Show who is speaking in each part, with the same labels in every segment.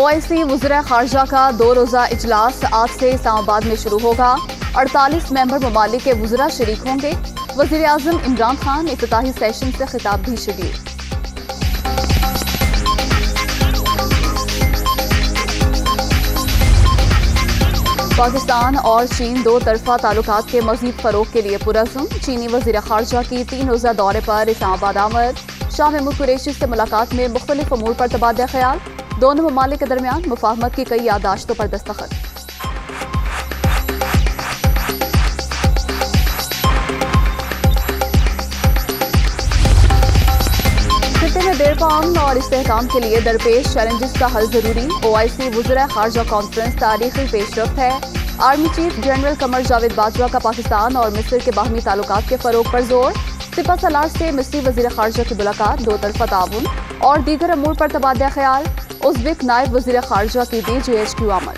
Speaker 1: OIC वज़ीर ख़ारजा का 2 रोज़ा इजलास आज से इस्लामाबाद में शुरू होगा। 48 मेंबर ममालिक के वज़ीरा शरीक होंगे। वज़ीर आज़म इमरान खान इफ्तिताही सेशन से खिताब भी शेड्यूल। पाकिस्तान और चीन 2 तरफा ताल्लुकात के मज़ीद फ़रोग़ के लिए पुरज़्म। चीनी वज़ीर ख़ारजा की 3 रोज़ा दौरे पर इस्लामाबाद आमद। शाह महमूद कुरैशी से मुलाकात में मुख्तलिफ अमूर पर तबादला ख्याल। दोनों ममालिक के दरमियान मुफाहमत की कई यादाश्तों पर दस्तखत। खित्ते में देरपा अमन और इस्तेहकाम के लिए दरपेश चैलेंजेस का हल जरूरी। OIC वज़ीर ख़ारजा कॉन्फ्रेंस तारीखी पेशरफ्त है। Army chief general Qamar Javed Bajwa का पाकिस्तान और मिस्र के बाहमी ताल्लुकात के फ़रोग़ पर जोर। सिपा सलार से मिस्री वज़ीर ख़ारजा की मुलाकात, 2 तरफा ताउन और दीगर अमूर पर तबादला ख्याल। उज़्बेक नायब वज़ीर ख़ारजा की भी GHQ आमद।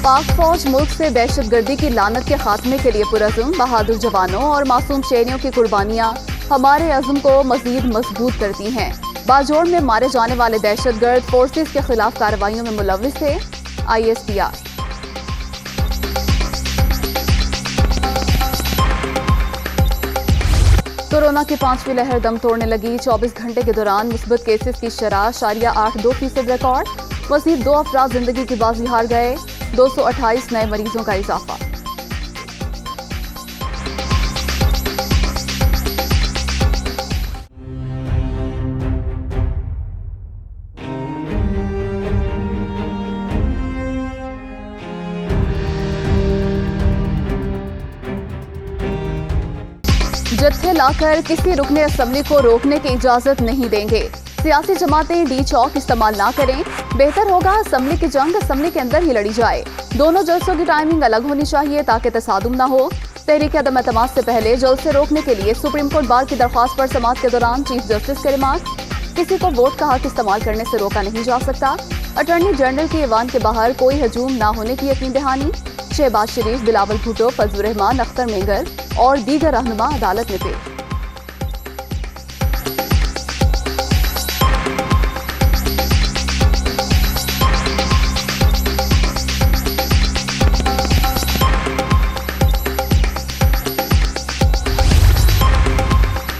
Speaker 1: पाक फौज मुल्क से दहशतगर्दी की लानत के खात्मे के लिए पुरज़्म। बहादुर जवानों और मासूम शहरियों की कुर्बानियाँ हमारे अज़्म को मज़ीद मजबूत करती हैं। बाजोड़ में मारे जाने वाले दहशतगर्द फोर्सेस के खिलाफ कार्रवाइयों में मुलव्विस थे। ISPR। कोरोना की 5वीं लहर दम तोड़ने लगी। 24 घंटे के दौरान मुस्बत केसेस की शरह 0.82% रिकॉर्ड। मज़ीद 2 अफराद जिंदगी की बाजी हार गए। 228 नए मरीजों का इजाफा। जत्थे लाकर किसी रुकने असम्बली को रोकने की इजाजत नहीं देंगे। सियासी जमातें डी चौक इस्तेमाल ना करें। बेहतर होगा असम्बली की जंग असम्बली के अंदर ही लड़ी जाए। दोनों जलसों की टाइमिंग अलग होनी चाहिए ताकि तसादुम ना हो। तहरीक अदम एतमाद से पहले जलसे रोकने के लिए सुप्रीम कोर्ट बार की दरख्वास्त पर समाअत के दौरान चीफ जस्टिस के रिमार्क। किसी को वोट का हक इस्तेमाल करने से रोका नहीं जा सकता। अटॉर्नी जनरल की ईवान के बाहर कोई हजूम ना होने की यकीन दहानी। शहबाज शरीफ, बिलावल भुट्टो, फजलुर रहमान, अख्तर मेंगर और दीगर रहनुमा अदालत में पेश।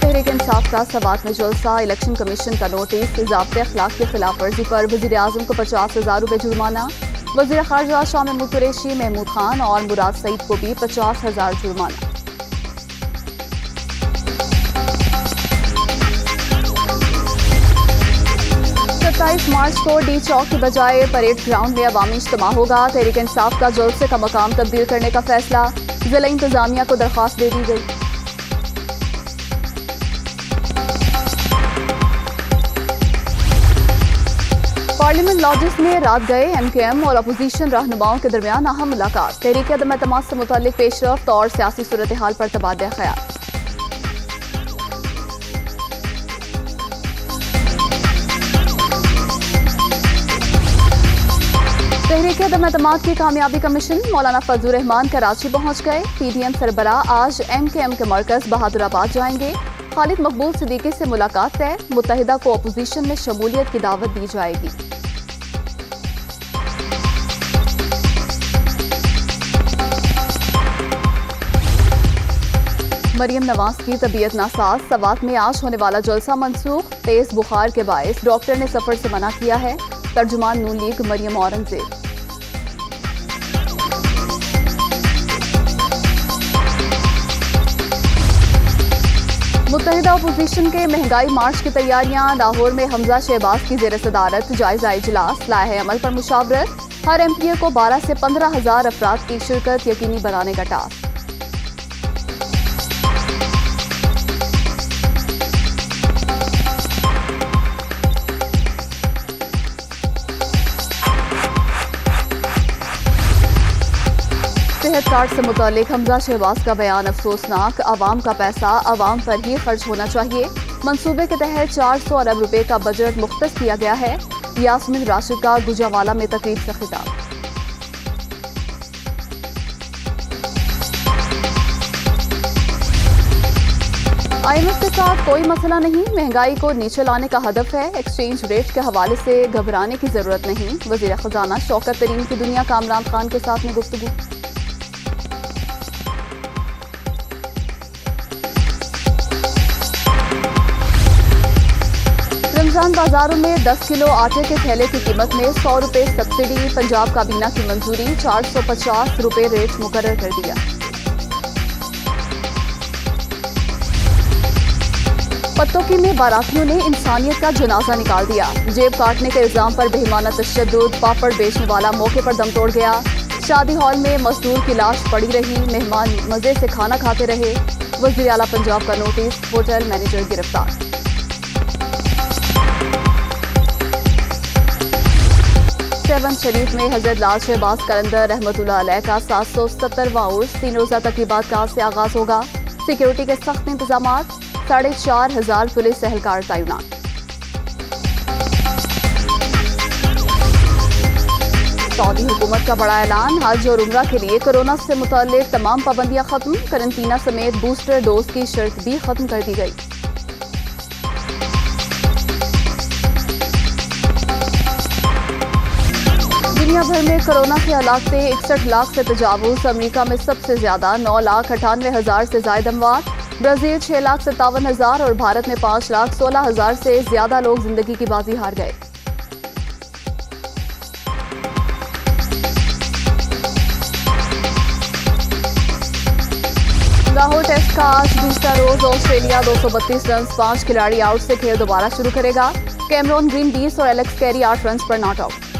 Speaker 1: तहरीक इंसाफ का सवात में जलसा। इलेक्शन कमीशन का नोटिस। ज़ाब्ते अखलाक की खिलाफ वर्जी पर वज़ीर आज़म को 50,000 रुपये जुर्माना। वज़ीर ख़ारजा शाह महमूद कुरैशी, महमूद खान और मुराद सईद को भी 50,000 जुर्माना। 27 मार्च को डी चौक की बजाय परेड ग्राउंड में अवामी इज्तिमा होगा। तहरीक इंसाफ का जलसे का मकाम तब्दील करने का फैसला। जिला इंतजामिया को दरख्वास्त दे दी गई। पार्लियामेंट लॉजेस में रात गए MKM और अपोजिशन रहनुमाओं के दरमियान अहम मुलाकात। तहरीक अदम एतमाद से मुताल्लिक पेशरफ्त और सियासी सूरत हाल पर तबादला ख्याल। तहरीक अदम एतमाद की कामयाबी का मिशन। मौलाना फजलुर रहमान कराची पहुंच गए। PDM सरबराह आज MKM के मरकज बहादुराबाद जाएंगे। खालिद मकबूल सिद्दीकी से मुलाकात तय। मुत्तहिदा को अपोजिशन में शमूलियत की दावत दी जाएगी। मरियम नवाज की तबीयत नासाज। सवात में आज होने वाला जलसा मनसूख। तेज बुखार के बायस डॉक्टर ने सफर से मना किया है। तर्जुमान नून लीग मरियम औरंगजेब। मुत्तहिदा अपोजिशन के महंगाई मार्च की तैयारियां। लाहौर में हमजा शहबाज की जेर सदारत जायजा इजलास। लाहे अमल पर मुशावरत। हर MPA को 12 से 15,000 अफराद की शिरकत यकीनी बनाने का टास्क। सेहत कार्ड से मुतालिक हमजा शहबाज का बयान अफसोसनाक। आवाम का पैसा आवाम पर ही खर्च होना चाहिए। मंसूबे के तहत 400 अरब रुपए का बजट मुख्तस किया गया है। यास्मीन राशिद का गुजरावाला में तकरीब से खिताब। IMF के साथ कोई मसला नहीं, महंगाई को नीचे लाने का हदफ है। एक्सचेंज रेट के हवाले से घबराने की जरूरत नहीं। वजीर खजाना शौकत तरीन की दुनिया का इमरान खान के साथ में गुफ्तगू। रमजान बाजारों में 10 किलो आटे के थैले की कीमत में 100 रुपए सब्सिडी। पंजाब काबीना की मंजूरी, 450 रुपए रेट मुकर्रर कर दिया। पत्तोकी में बारातियों ने इंसानियत का जनाजा निकाल दिया। जेब काटने के इल्जाम पर बेईमाना तशद्दुद, पापड़ बेचने वाला मौके पर दम तोड़ गया। शादी हॉल में मजदूर की लाश पड़ी रही, मेहमान मजे से खाना खाते रहे। वज़ीर आला पंजाब का नोटिस, होटल मैनेजर गिरफ्तार। सेवन शरीफ में हजरत लाल शहबाज कलंदर रहमतुल्लाह अलैह का 770वां उर्स 3 रोजा तकरीबात का आज से आगाज होगा। सिक्योरिटी के सख्त इंतजाम, 4,500 पुलिस एहलकार तैनात। सऊदी हुकूमत का बड़ा ऐलान, हज और उम्रा के लिए कोरोना से मुताल्लिक तमाम पाबंदियां खत्म। करंटीना समेत बूस्टर डोज की शर्त भी खत्म कर दी गई। दुनिया भर में कोरोना से हलाकतें 61 लाख से तजावुज। अमेरिका में सबसे ज्यादा 9,98,000 से जायद अमवात। ब्राजील 6,57,000 और भारत में 5,16,000 से ज्यादा लोग जिंदगी की बाजी हार गए। लाहौर टेस्ट का आज दूसरा रोज। ऑस्ट्रेलिया 232 रन, 5 खिलाड़ी आउट से खेल दोबारा शुरू करेगा। कैमरॉन ग्रीन 20 और एलेक्स कैरी 8 रन पर नॉट आउट।